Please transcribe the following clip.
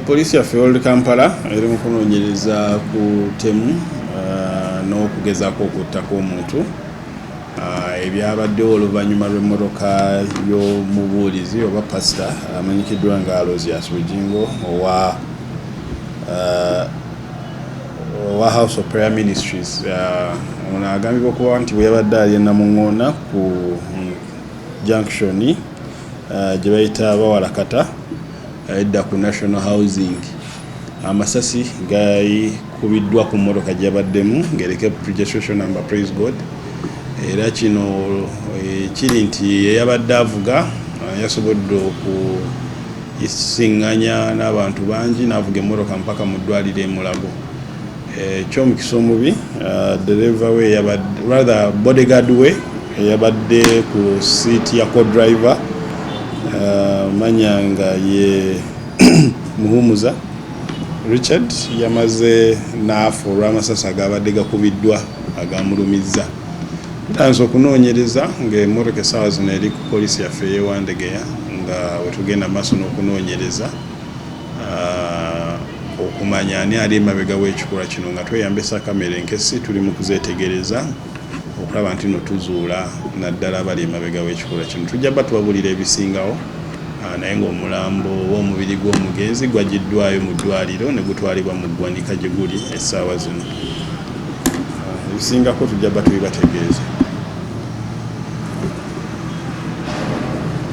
Poliisi yaffe Old Kampala eri mu kunoonyereza ku ttemu n'okugezaako okuttako omuntu ebyabaddewo oluvannyuma lw'emmotoka y'omubuulizi oba pasita amanyikiddwa nga Aloysius Bujingo owa House of Prayer Ministries. Ono agambibwa okuba nti bwe yabadde ali e Namuŋŋoona ku junction gye bayita Bawalakata edda ku National Housing, amasasi gayikubiddwa ku mmotoka gy'abaddemu ng'eriko registration number, praise God. Era kino kiri nti eyabadde avuga yasobodde okuyisiŋŋanya n'abantu bangi n'avuga emmotoka mpaka mu ddwaliro e Mulago. Eky'omukisa omubi dereva we bodyguard we eyabadde ku siiti ya co-driver manyanga ye Muhumuza Richard yamaze naafa olw'amasasi agabadde gakubiddwa agamulumizza. Tutanze okunoonyereza ng'emmotoka essaawa zino eri ku poliisi yaffe ey'Ewandegeya nga wetugenda maaso n'okunoonyereza okumanya ani ali emabega w'ekikolwa kino, nga tweyambisa kamera enkesi tuli mu kuzeetegereza okulaba nti no tuzuula naddala abali emabega w'ekikolwa kino. Tujja bba tubabuulira ebisingawo naye ng'omulambo w'omubiri gw'omugenzi gwagiddwayo mu ddwaliro ne gutwalibwa mu ggwanika gye guli essaawa zino. Ebisingako tujja bba tubibategeeza.